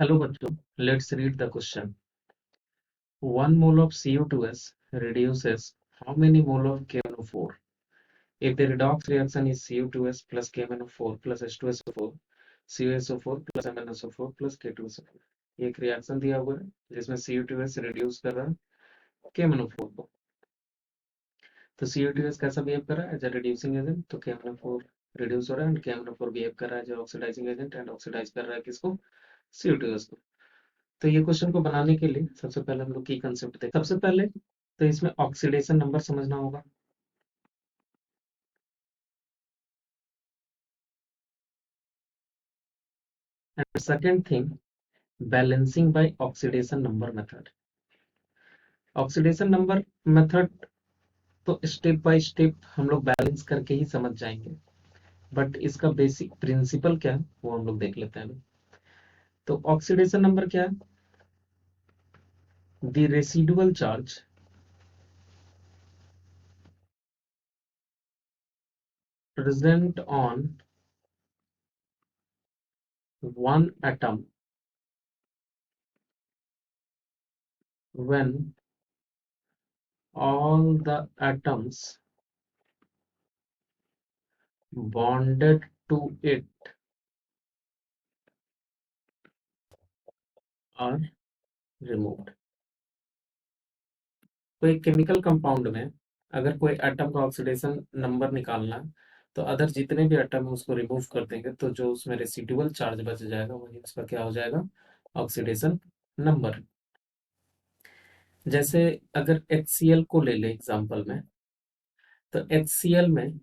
Hello बच्चों, let's read the question. 1 mole of Cu2s reduces how many mole of KMnO4? If the redox reaction is Cu2s plus KMnO4 plus H2SO4, CuSO4 plus MnSO4 plus K2SO4. ये एक reaction दिया हुआ है जिसमें Cu2s reduce कर रहा है KMnO4 को। तो Cu2s कैसा बिहेव कर रहा है एज अ रिड्यूसिंग एजेंट, तो KMnO4 रिड्यूस हो रहा है एंड KMnO4 बिहेव कर रहा है as oxidising agent and oxidise कर रहा है किसको? Cu2s को। तो ये क्वेश्चन को बनाने के लिए सबसे पहले हम लोग की कंसेप्ट देखें। सबसे पहले तो इसमें ऑक्सीडेशन नंबर समझना होगा। And second thing, balancing by oxidation number method. Oxidation number method तो स्टेप बाय स्टेप हम लोग बैलेंस करके ही समझ जाएंगे, बट इसका बेसिक प्रिंसिपल क्या है वो हम लोग देख लेते हैं। तो ऑक्सीडेशन नंबर क्या है? The residual charge present on one atom when all the atoms bonded to it are removed। कोई केमिकल कंपाउंड में अगर कोई एटम का ऑक्सीडेशन नंबर निकालना है तो अदर जितने भी एटम है उसको रिमूव कर देंगे तो जो उसमें रेसिडुअल चार्ज बच जाएगा वही उसका क्या हो जाएगा? Oxidation number. जैसे अगर HCl को ले ले एग्जांपल में, तो HCl में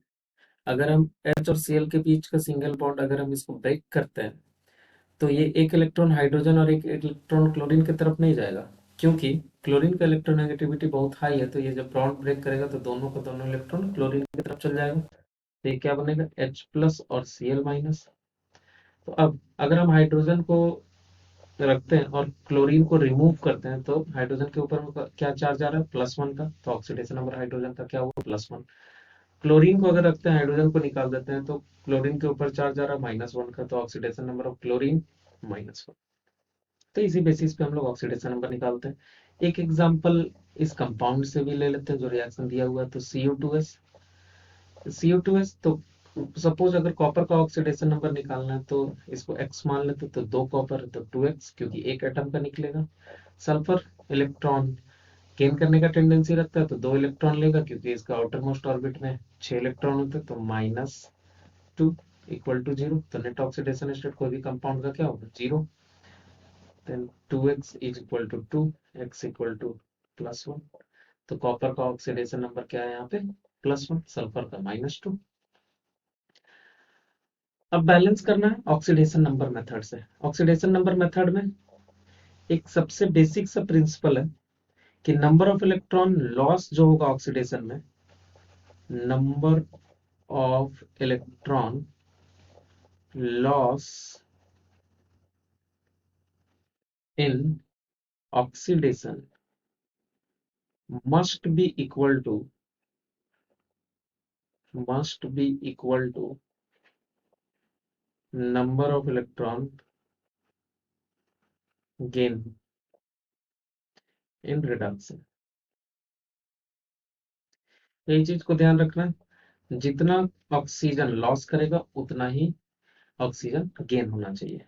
अगर हम H और Cl के बीच का सिंगल बॉन्ड अगर हम इसको ब्रेक करते हैं तो ये एक इलेक्ट्रॉन हाइड्रोजन और एक इलेक्ट्रॉन क्लोरीन की तरफ नहीं जाएगा, क्योंकि क्लोरीन का इलेक्ट्रोनेगेटिविटी बहुत हाई है। तो ये जब बॉन्ड ब्रेक करेगा तो दोनों का दोनों इलेक्ट्रॉन क्लोरीन की तरफ चल जाएगा। तो ये क्या बनेगा? H प्लस और Cl माइनस। तो अब अगर हम हाइड्रोजन को रखते हैं और क्लोरीन को रिमूव करते हैं तो हाइड्रोजन के ऊपर क्या चार्ज आ रहा है? +1 का। तो ऑक्सीडेशन नंबर हाइड्रोजन का क्या हुआ? +1। क्लोरीन को अगर रखते हैं, हाइड्रोजन को निकाल देते हैं तो क्लोरीन के ऊपर चार्ज आ रहा है -1 का। तो ऑक्सीडेशन नंबर ऑफ क्लोरीन -1। तो इसी बेसिस पे हम लोग ऑक्सीडेशन नंबर निकालते हैं। एक एग्जांपल इस कंपाउंड से भी ले लेते हैं जो रिएक्शन दिया हुआ है। तो Cu2s तो सपोज अगर कॉपर का ऑक्सीडेशन नंबर निकालना है तो इसको x मान लेते, तो 2 कॉपर तो 2x, क्योंकि एक एटम का निकलेगा। सल्फर इलेक्ट्रॉन गेन करने का टेंडेंसी रखता है तो 2 इलेक्ट्रॉन लेगा, क्योंकि इसका आउटर मोस्ट ऑर्बिट में 6 इलेक्ट्रॉन होते हैं। तो -2 इक्वल टू 0। तो नेट ऑक्सीडेशन स्टेट कोई भी कंपाउंड का क्या होगा? 0। then 2x is equal to 2, x equal to +1। तो कॉपर का ऑक्सीडेशन नंबर क्या है यहाँ पे? +1। सल्फर का -2। अब बैलेंस करना है ऑक्सीडेशन नंबर मेथड से। ऑक्सीडेशन नंबर मेथड में एक सबसे बेसिक सा प्रिंसिपल है कि नंबर ऑफ इलेक्ट्रॉन लॉस जो होगा ऑक्सीडेशन में, number of electron loss in oxidation must be equal to number of electron gain in reduction। यही चीज को ध्यान रखना है, जितना ऑक्सीजन लॉस करेगा उतना ही ऑक्सीजन गेन होना चाहिए।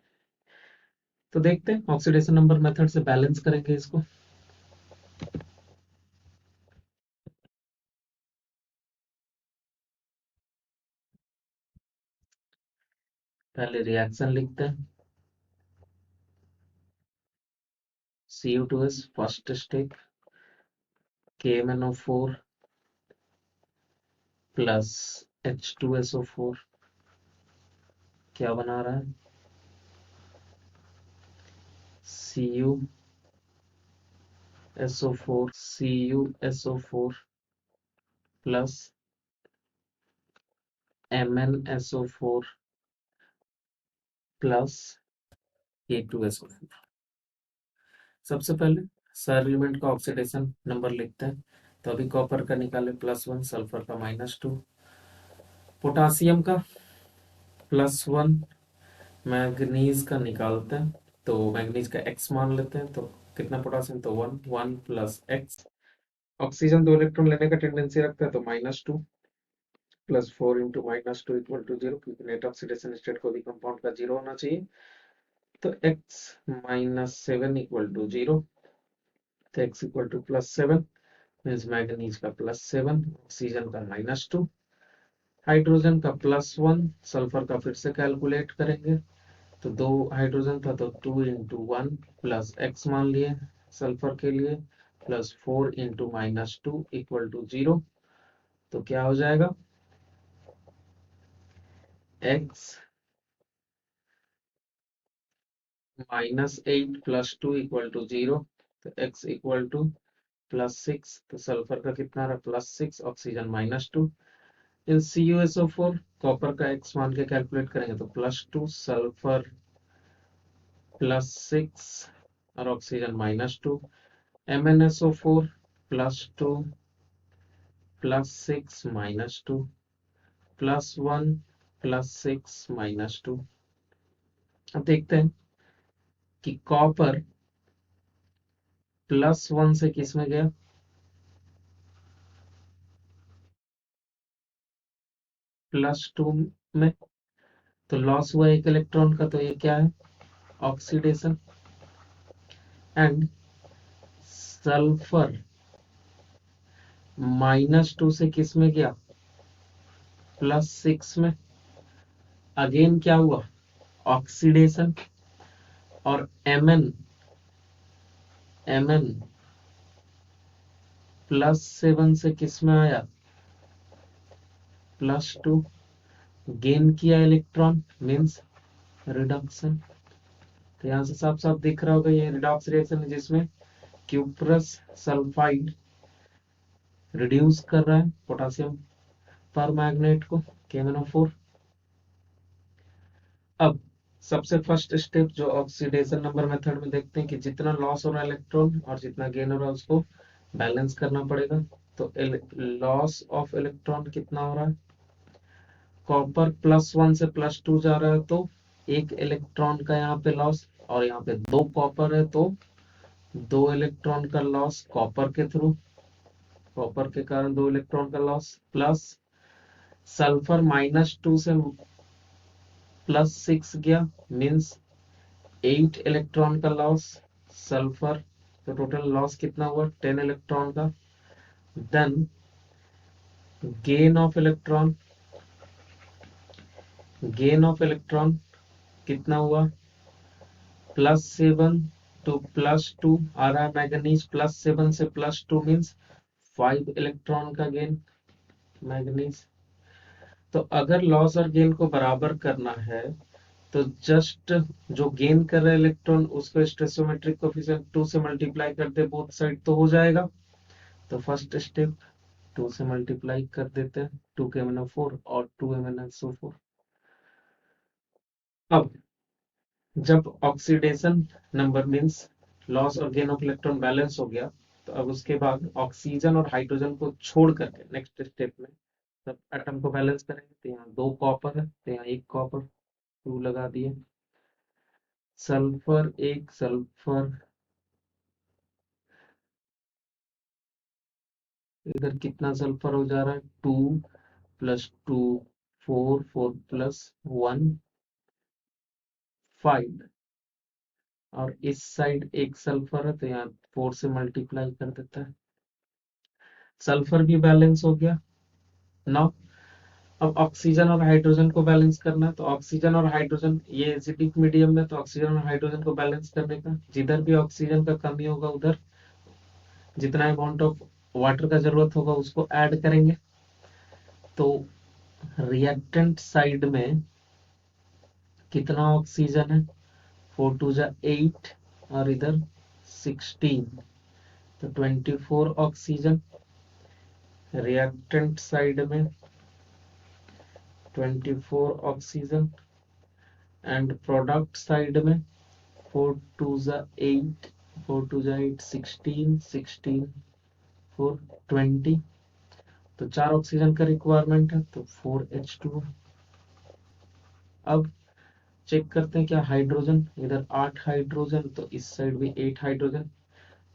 तो देखते हैं ऑक्सीडेशन नंबर मेथड से बैलेंस करेंगे इसको। पहले रिएक्शन लिखते हैं। Cu2s first step, KMnO4 plus H2SO4 क्या बना रहा है? CuSO4 plus MnSO4 plus K2SO4। सबसे पहले सर एलिमेंट का ऑक्सीडेशन नंबर लिखते हैं। तो अभी कॉपर का निकाले +1, सल्फर का -2, पोटासियम का +1, मैग्नीज का निकालते हैं तो मैंगनीज का x मान लेते हैं, तो कितना पोटासियम, तो 1 1 प्लस x। ऑक्सीजन 2 इलेक्ट्रॉन लेने का टेंडेंसी रखता है, तो -2 प्लस 4 इंटू -2 इक्वल टू 0, क्योंकि नेट ऑक्सीडेशन स्टेट को भी कंपाउंड का 0 होना चाहिए। तो x -7 इक्वल टू 0, तो x equal to +7 means manganese का +7, ऑक्सीजन का -2, हाइड्रोजन का +1, सल्फर का फिर से कैलकुलेट करेंगे। तो 2 हाइड्रोजन था, तो 2 इंटू 1 प्लस x मान लिए सल्फर के लिए, प्लस 4 इंटू -2 इक्वल टू 0। तो क्या हो जाएगा, x -8 प्लस 2 इक्वल टू 0। तो x इक्वल टू +6, तो सल्फर का कितना रहा, +6, ऑक्सीजन -2। इन CuSO4 कॉपर का x मान के कैलकुलेट करेंगे, तो +2 सल्फर +6 और ऑक्सीजन -2। MnSO4 +2 +6 -2 +1 +6 -2। अब देखते हैं कि कॉपर +1 से किस में गया, +2 में। तो लॉस हुआ एक इलेक्ट्रॉन का, तो ये क्या है, ऑक्सीडेशन। एंड सल्फर -2 से किस में गया, +6 में। अगेन क्या हुआ, ऑक्सीडेशन। और Mn +7 से किस में आया, +2। गेन किया इलेक्ट्रॉन मीन्स रिडक्शन। तो यहाँ से साफ साफ दिख रहा होगा, ये रिडॉक्स रिएक्शन है जिसमें क्यूप्रस सल्फाइड रिड्यूस कर रहा है पोटासियम परमैंगनेट को, KMnO4। अब सबसे फर्स्ट स्टेप जो ऑक्सीडेशन नंबर मेथड में देखते हैं कि जितना लॉस हो रहा है इलेक्ट्रॉन और जितना गेन हो रहा है उसको बैलेंस करना पड़ेगा। तो लॉस ऑफ इलेक्ट्रॉन कितना हो रहा है, कॉपर +1 से +2 जा रहा है, तो एक इलेक्ट्रॉन का यहाँ पे लॉस, और यहाँ पे 2 कॉपर है तो 2 इलेक्ट्रॉन का लॉस कॉपर के थ्रू, कॉपर के कारण 2 इलेक्ट्रॉन का लॉस, प्लस सल्फर -2 से +6 गया मीन्स 8 इलेक्ट्रॉन का लॉस सल्फर। तो टोटल लॉस कितना हुआ, 10 इलेक्ट्रॉन का। Then gain of electron, gain of electron कितना हुआ, +7 टू +2 आ रहा है मैग्नीज, +7 से +2 मीन्स 5 इलेक्ट्रॉन का गेन मैग्नीज। तो अगर लॉस और गेन को बराबर करना है तो जस्ट जो गेन कर रहे इलेक्ट्रॉन उसको स्टेरियोमेट्रिक कोएफिशिएंट 2 से मल्टीप्लाई कर दे बोथ साइड, तो हो जाएगा। तो फर्स्ट स्टेप 2 से मल्टीप्लाई कर देते हैं, 2 KMnO4 और 2 MnSO4। अब जब ऑक्सीडेशन नंबर मींस लॉस और गेन ऑफ इलेक्ट्रॉन बैलेंस हो गया, तो अब उसके बाद ऑक्सीजन और हाइड्रोजन को छोड़ करके नेक्स्ट स्टेप में सब एटम को बैलेंस करेंगे। तो यहाँ 2 कॉपर है, तो यहाँ 1 कॉपर 2 लगा दिए। सल्फर 1 सल्फर, इधर कितना सल्फर हो जा रहा है, 2 + 2 4 4 + 1 5। और इस साइड 1 सल्फर है, तो यहाँ 4 से मल्टीप्लाई कर देता है, सल्फर भी बैलेंस हो गया। नाउ अब ऑक्सीजन और हाइड्रोजन को बैलेंस करना है, तो ऑक्सीजन और हाइड्रोजन ये एसिडिक मीडियम में, तो ऑक्सीजन और हाइड्रोजन को बैलेंस करने का जिधर भी ऑक्सीजन का कमी होगा उधर जितना अमाउंट ऑफ वाटर का जरूरत होगा उसको ऐड करेंगे। तो रिएक्टेंट साइड में कितना ऑक्सीजन है, 4 2 जा 8 और इधर 16, तो 24 ऑक्सीजन। रिएक्टेंट साइड में 24 ऑक्सीजन एंड प्रोडक्ट साइड में 4 2 जा 8 4 2 जा 8 16 16 4 20। तो 4 ऑक्सीजन का रिक्वायरमेंट है, तो 4H2। अब चेक करते हैं क्या हाइड्रोजन, इधर 8 हाइड्रोजन तो इस साइड भी 8 हाइड्रोजन।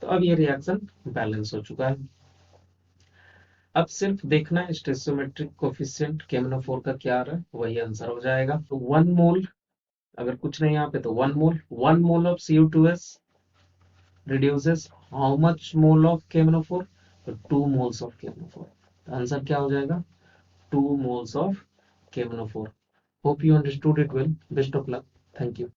तो अब ये रिएक्शन बैलेंस हो चुका है। अब सिर्फ देखना है स्टेसियोमेट्रिक कोफिशिएंट KMnO4 का क्या आ रहा है, वही आंसर हो जाएगा। तो 1 मोल, अगर कुछ नहीं यहाँ पे तो 1 mole of CU2S reduces how much mole of KMnO4? तो 2 moles of KMnO4। तो आंसर क्या हो जाएगा? 2 moles of KMnO4। Hope you understood it well. Best of luck. Thank you.